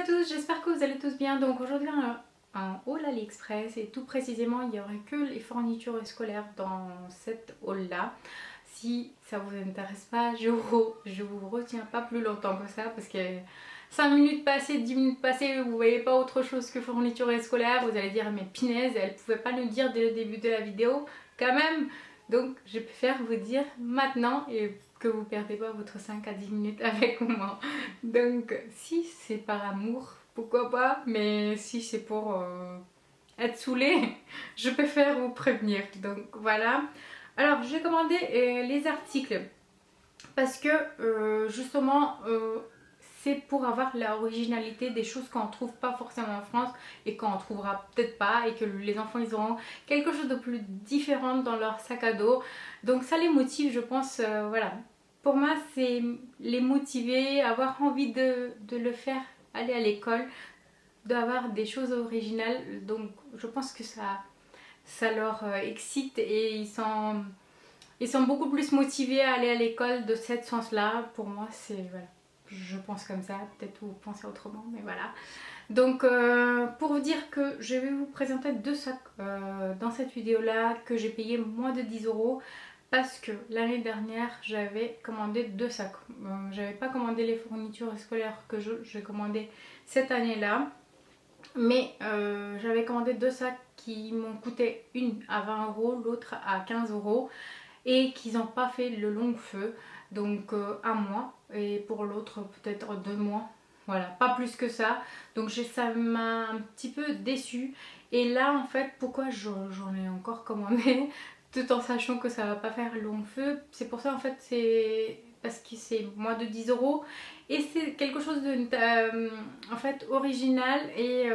à tous, j'espère que vous allez tous bien. Donc aujourd'hui un haul AliExpress et tout précisément il n'y aurait que les fournitures scolaires dans cette haul là. Si ça vous intéresse pas, je vous retiens pas plus longtemps que ça parce que 5 minutes passées, 10 minutes passées, vous voyez pas autre chose que fournitures scolaires, vous allez dire mais punaise, elle pouvait pas nous dire dès le début de la vidéo quand même. Donc je préfère vous dire maintenant et que vous perdez pas votre 5 à 10 minutes avec moi. Donc si c'est par amour, pourquoi pas, mais si c'est pour être saoulé, je préfère vous prévenir. Donc voilà. Alors j'ai commandé les articles parce que justement c'est pour avoir l'originalité des choses qu'on ne trouve pas forcément en France et qu'on ne trouvera peut-être pas et que les enfants ils auront quelque chose de plus différent dans leur sac à dos. Donc ça les motive je pense, voilà. Pour moi c'est les motiver, avoir envie de le faire, aller à l'école, d'avoir des choses originales. Donc je pense que ça leur excite et ils sont beaucoup plus motivés à aller à l'école de cette sens-là. Pour moi, c'est voilà, je pense comme ça. Peut-être vous pensez autrement, mais voilà. Donc, pour vous dire que je vais vous présenter deux sacs dans cette vidéo-là que j'ai payé moins de 10 euros parce que l'année dernière j'avais commandé deux sacs. J'avais pas commandé les fournitures scolaires que j'ai commandé cette année-là. Mais j'avais commandé deux sacs qui m'ont coûté une à 20 euros, l'autre à 15 euros et qu'ils n'ont pas fait le long feu, donc un mois et pour l'autre peut-être 2 mois, voilà, pas plus que ça. Donc ça m'a un petit peu déçue et là en fait pourquoi j'en ai encore commandé tout en sachant que ça va pas faire long feu, c'est pour ça en fait, c'est parce que c'est moins de 10 euros et c'est quelque chose de en fait original et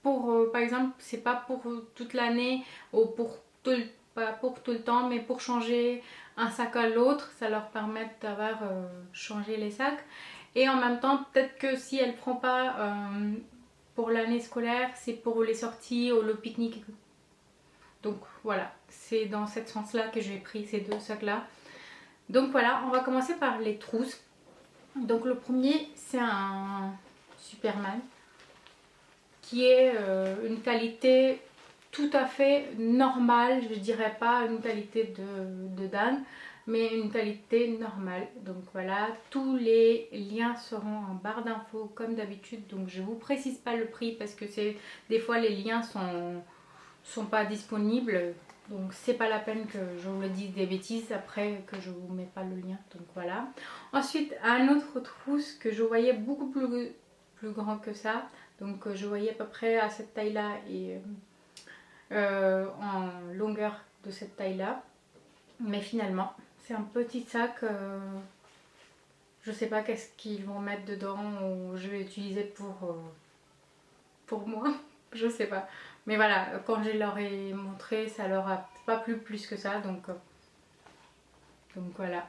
pour par exemple c'est pas pour toute l'année ou pour tout le, pas pour tout le temps mais pour changer un sac à l'autre, ça leur permet d'avoir changé les sacs et en même temps peut-être que si elle prend pas pour l'année scolaire, c'est pour les sorties ou le pique-nique. Donc voilà, c'est dans ce sens là que j'ai pris ces deux sacs là. Donc voilà, on va commencer par les trousses. Donc le premier c'est un Superman qui est une qualité tout à fait normale, je dirais pas une qualité de dingue, mais une qualité normale. Donc voilà, tous les liens seront en barre d'infos comme d'habitude, donc je vous précise pas le prix parce que c'est des fois les liens sont pas disponibles, donc c'est pas la peine que je vous le dise des bêtises après que je vous mets pas le lien. Donc voilà. Ensuite un autre trousse que je voyais beaucoup plus grand que ça, donc je voyais à peu près à cette taille là et en longueur de cette taille là, mais finalement c'est un petit sac, je sais pas qu'est-ce qu'ils vont mettre dedans ou je vais utiliser pour moi, je sais pas, mais voilà, quand je leur ai montré ça leur a pas plu plus que ça, donc voilà.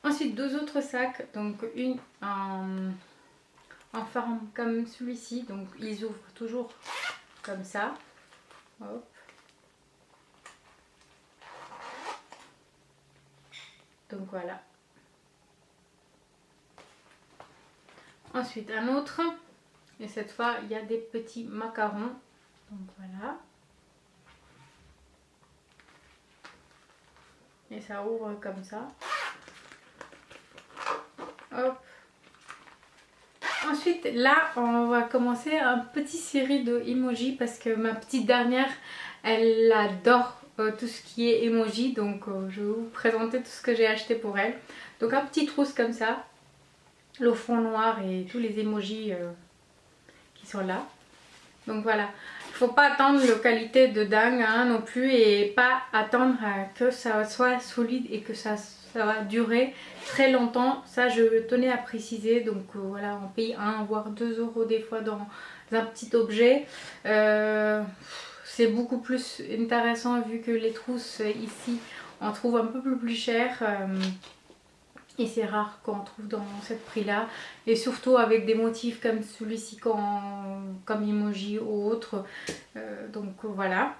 Ensuite deux autres sacs, donc une en forme comme celui-ci, donc ils ouvrent toujours comme ça. Hop. Donc voilà. Ensuite un autre, et cette fois il y a des petits macarons, donc voilà. Et ça ouvre comme ça. Hop. Ensuite là on va commencer un petit série de emoji parce que ma petite dernière elle adore tout ce qui est emoji, donc je vais vous présenter tout ce que j'ai acheté pour elle. Donc un petit trousse comme ça, le fond noir et tous les emojis qui sont là. Donc voilà, il faut pas attendre la qualité de dingue hein, non plus, et pas attendre que ça soit solide et que ça va durer très longtemps. Ça je tenais à préciser. Donc voilà, on paye 1 voire 2 euros des fois dans un petit objet. C'est beaucoup plus intéressant vu que les trousses ici on trouve un peu plus cher. Et c'est rare qu'on trouve dans ce prix là, et surtout avec des motifs comme celui-ci comme emoji ou autre, donc voilà.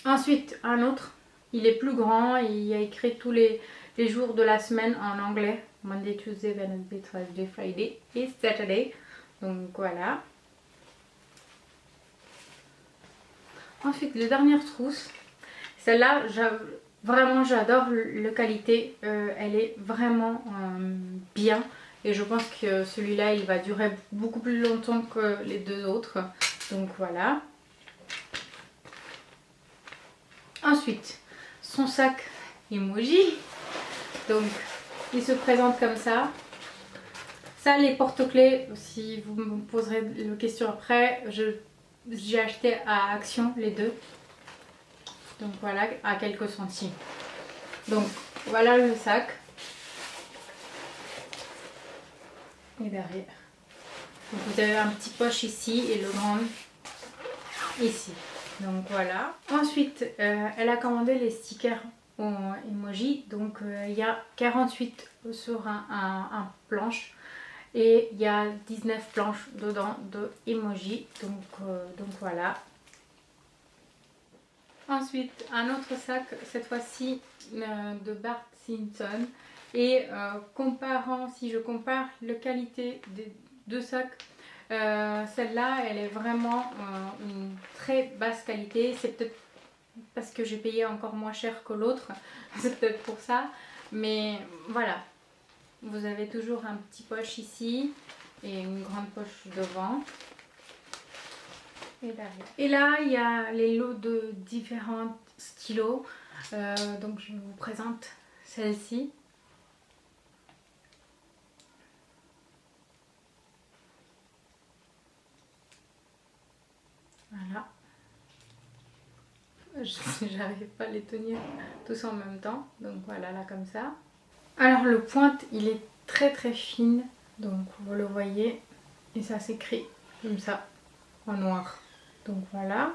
Ensuite un autre, il est plus grand, il y a écrit tous les les jours de la semaine en anglais. Monday, Tuesday, Wednesday, Thursday, Friday et Saturday. Donc voilà. Ensuite, les dernières trousses. Celle-là, vraiment j'adore la qualité. Elle est vraiment bien. Et je pense que celui-là, il va durer beaucoup plus longtemps que les deux autres. Donc voilà. Ensuite, son sac emoji. Donc, il se présente comme ça. Ça, les porte-clés, si vous me poserez la question après, j'ai acheté à Action les deux. Donc voilà, à quelques centimes. Donc voilà le sac. Et derrière. Donc, vous avez un petit poche ici et le grand ici. Donc voilà. Ensuite, elle a commandé les stickers en emoji. Donc il y a 48 sur un planche. Et il y a 19 planches dedans de emoji. Donc voilà. Ensuite, un autre sac, cette fois-ci de Bart Simpson. Et si je compare la qualité des deux sacs, celle-là, elle est vraiment une très basse qualité. C'est peut-être parce que j'ai payé encore moins cher que l'autre. C'est peut-être pour ça. Mais voilà. Vous avez toujours un petit poche ici et une grande poche devant. Et là, il y a les lots de différents stylos. Donc je vous présente celle-ci. Voilà. J'arrive pas à les tenir tous en même temps. Donc voilà, là comme ça. Alors le pointe, il est très très fine. Donc vous le voyez. Et ça s'écrit comme ça, en noir. Donc voilà.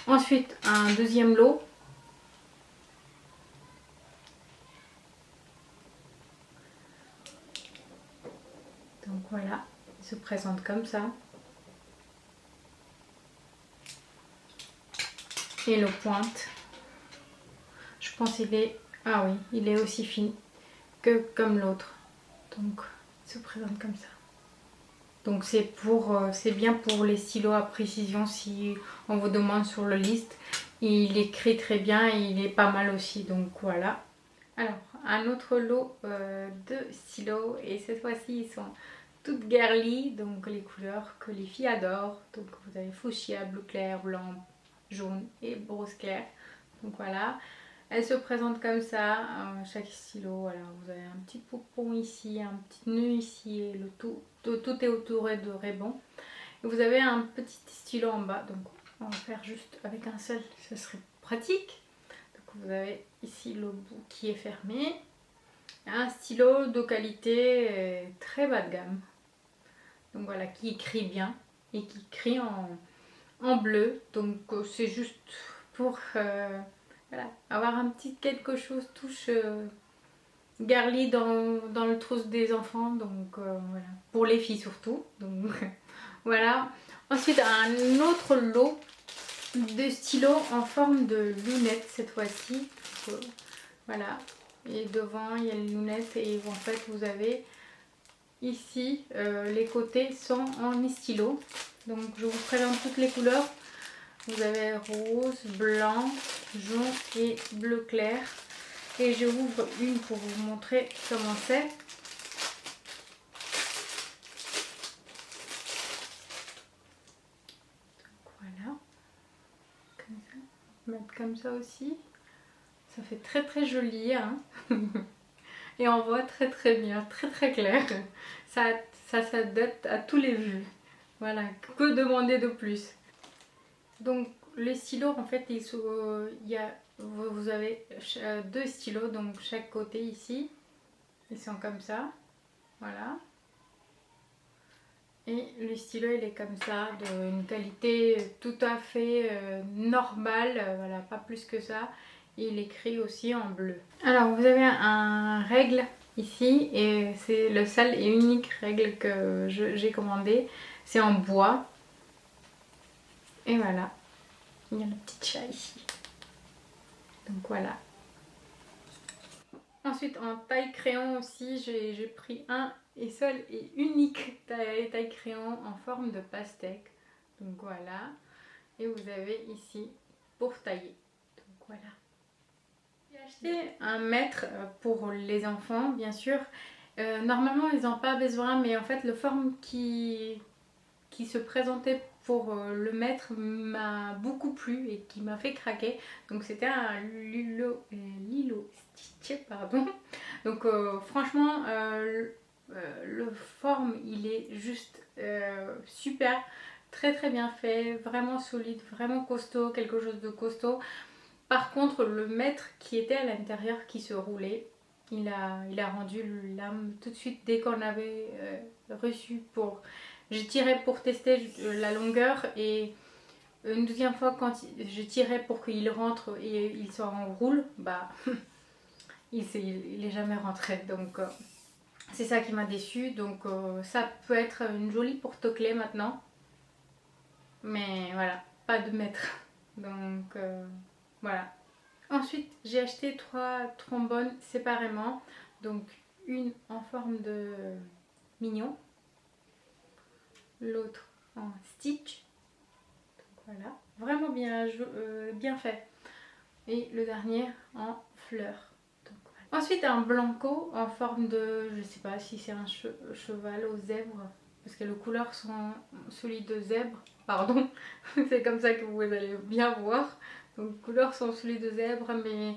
Ensuite, un deuxième lot. Donc voilà, il se présente comme ça. Et le pointe, je pense qu'il est... Ah oui, il est aussi fin que comme l'autre. Donc, il se présente comme ça. Donc c'est bien pour les stylos à précision si on vous demande sur le liste. Il écrit très bien et il est pas mal aussi. Donc voilà. Alors, un autre lot de stylos. Et cette fois-ci, ils sont toutes girly. Donc les couleurs que les filles adorent. Donc vous avez fuchsia, bleu clair, blanc, jaune et rose clair. Donc voilà. Elle se présente comme ça, chaque stylo. Alors vous avez un petit poupon ici, un petit nœud ici et le tout est entouré de rubans. Et vous avez un petit stylo en bas, donc on va faire juste avec un seul, ce serait pratique. Donc vous avez ici le bout qui est fermé. Un stylo de qualité très bas de gamme. Donc voilà, qui écrit bien et qui écrit en bleu. Donc c'est juste pour... voilà, avoir un petit quelque chose touche girly dans le trousse des enfants, donc voilà, pour les filles surtout. Donc voilà. Ensuite un autre lot de stylos en forme de lunettes cette fois-ci. Voilà, et devant il y a les lunettes et en fait vous avez ici les côtés sont en stylo. Donc je vous présente toutes les couleurs. Vous avez rose, blanc, jaune et bleu clair. Et je ouvre une pour vous montrer comment c'est. Voilà. Comme ça. On va mettre comme ça aussi. Ça fait très très joli. Hein. Et on voit très très bien, très très clair. Ça s'adapte à tous les vues. Voilà, que demander de plus? Donc les stylos en fait vous avez deux stylos donc chaque côté ici, ils sont comme ça, voilà, et le stylo il est comme ça, d'une qualité tout à fait normale, voilà, pas plus que ça. Et il écrit aussi en bleu. Alors vous avez un règle ici et c'est le seul et unique règle que j'ai commandé, c'est en bois et voilà. Il y a le petit chat ici. Donc voilà. Ensuite en taille crayon aussi, j'ai pris un et seul et unique taille crayon en forme de pastèque. Donc voilà. Et vous avez ici pour tailler. Donc voilà. J'ai acheté un mètre pour les enfants, bien sûr. Normalement, ils n'ont pas besoin, mais en fait, le forme qui se présentait pour le mètre m'a beaucoup plu et qui m'a fait craquer. Donc c'était un Lilo Stitch, pardon. Donc franchement, le forme, il est juste super. Très très bien fait, vraiment solide, vraiment costaud, quelque chose de costaud. Par contre, le mètre qui était à l'intérieur, qui se roulait, il a rendu l'âme tout de suite dès qu'on avait reçu pour... Je tirais pour tester la longueur et une deuxième fois quand je tirais pour qu'il rentre et il s'enroule, bah il est jamais rentré. Donc c'est ça qui m'a déçu. Donc ça peut être une jolie porte-clés maintenant. Mais voilà, pas de mètre. Donc voilà. Ensuite, j'ai acheté 3 trombones séparément. Donc, une en forme de mignon, l'autre en Stitch. Donc, voilà, vraiment bien fait. Et le dernier en fleur. Donc, voilà. Ensuite, un blanco en forme de, je sais pas si c'est un cheval aux zèbres, parce que les couleurs sont celui de zèbre. Pardon, c'est comme ça que vous allez bien voir. Donc, les couleurs sont celui de zèbre, mais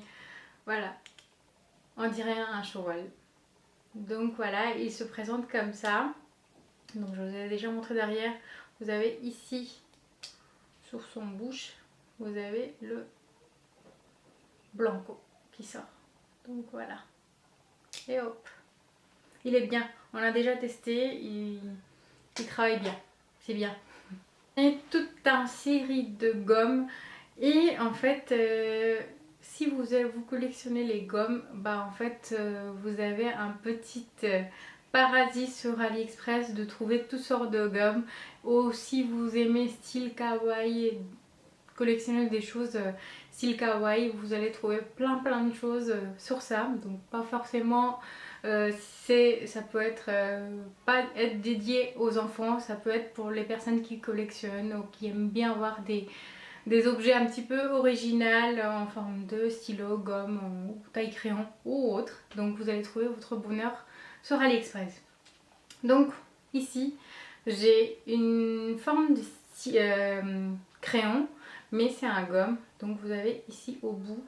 voilà. On dirait un cheval. Donc voilà, il se présente comme ça. Donc je vous ai déjà montré derrière. Vous avez ici, sur son bouche, vous avez le blanco qui sort. Donc voilà. Et hop. Il est bien. On l'a déjà testé. Il travaille bien. C'est bien. Et toute une série de gommes. Et en fait, si vous collectionnez les gommes, bah en fait, vous avez un petit paradis sur AliExpress de trouver toutes sortes de gommes. Ou si vous aimez style kawaii et collectionner des choses style kawaii, vous allez trouver plein de choses sur ça. Donc pas forcément... ça peut être pas être dédié aux enfants, ça peut être pour les personnes qui collectionnent ou qui aiment bien avoir des objets un petit peu originaux en forme de stylo, gomme ou taille crayon ou autre. Donc vous allez trouver votre bonheur sur AliExpress. Donc ici j'ai une forme de crayon, mais c'est un gomme. Donc vous avez ici au bout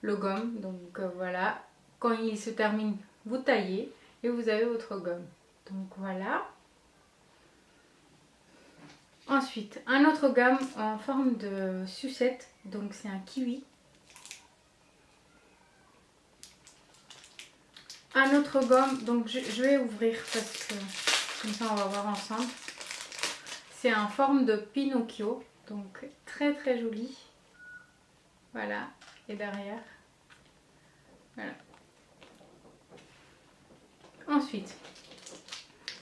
le gomme. Donc voilà, quand il se termine, vous taillez et vous avez votre gomme. Donc voilà. Ensuite, un autre gomme en forme de sucette, donc c'est un kiwi. Un autre gomme, donc je vais ouvrir parce que comme ça on va voir ensemble. C'est en forme de Pinocchio, donc très joli. Voilà, et derrière. Voilà. Ensuite,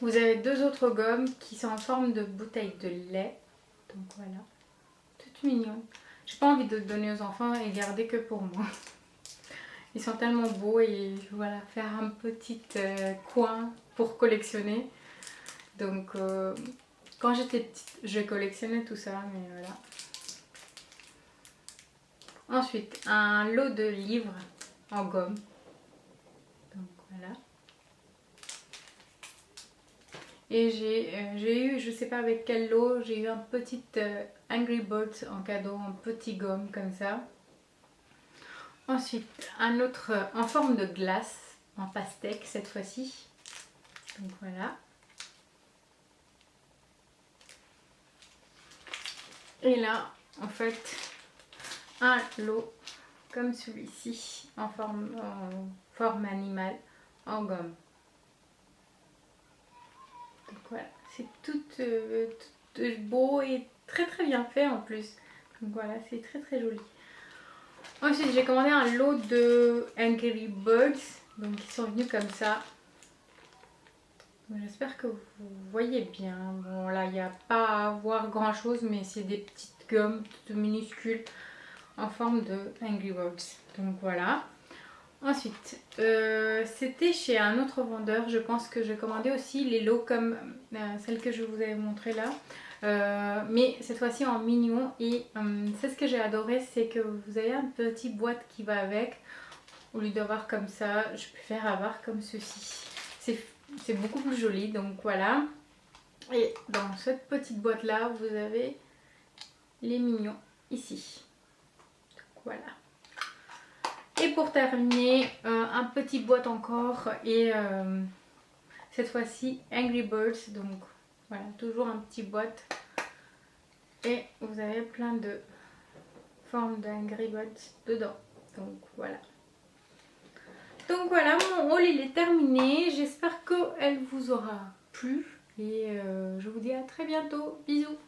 vous avez deux autres gommes qui sont en forme de bouteille de lait. Donc voilà, toutes mignonnes. J'ai pas envie de donner aux enfants et garder que pour moi. Ils sont tellement beaux et voilà, faire un petit coin pour collectionner. Donc quand j'étais petite, je collectionnais tout ça, mais voilà. Ensuite, un lot de livres en gomme. Donc voilà. Et j'ai eu, je sais pas avec quel lot, j'ai eu un petit Angry Birds en cadeau, en petit gomme comme ça. Ensuite, un autre en forme de glace, en pastèque cette fois-ci. Donc voilà. Et là, en fait, un lot comme celui-ci, en forme animale, en gomme. Donc voilà, c'est tout beau et très bien fait en plus. Donc voilà, c'est très joli. Ensuite, j'ai commandé un lot de Angry Birds. Donc ils sont venus comme ça. J'espère que vous voyez bien. Bon là, il n'y a pas à voir grand chose, mais c'est des petites gommes toutes minuscules en forme de Angry Birds. Donc voilà. Ensuite, c'était chez un autre vendeur. Je pense que j'ai commandé aussi les lots comme celle que je vous avais montré là. Mais cette fois-ci en mignon. Et c'est ce que j'ai adoré, c'est que vous avez un petit boîte qui va avec. Au lieu d'avoir comme ça, je préfère avoir comme ceci. C'est beaucoup plus joli, donc voilà. Et dans cette petite boîte là, vous avez les mignons ici. Donc voilà. Et pour terminer, un petit boîte encore et cette fois-ci Angry Birds. Donc voilà, toujours un petit boîte. Et vous avez plein de formes d'Angry Birds dedans. Donc voilà. Donc voilà, mon haul il est terminé. J'espère qu'elle vous aura plu. Et je vous dis à très bientôt. Bisous.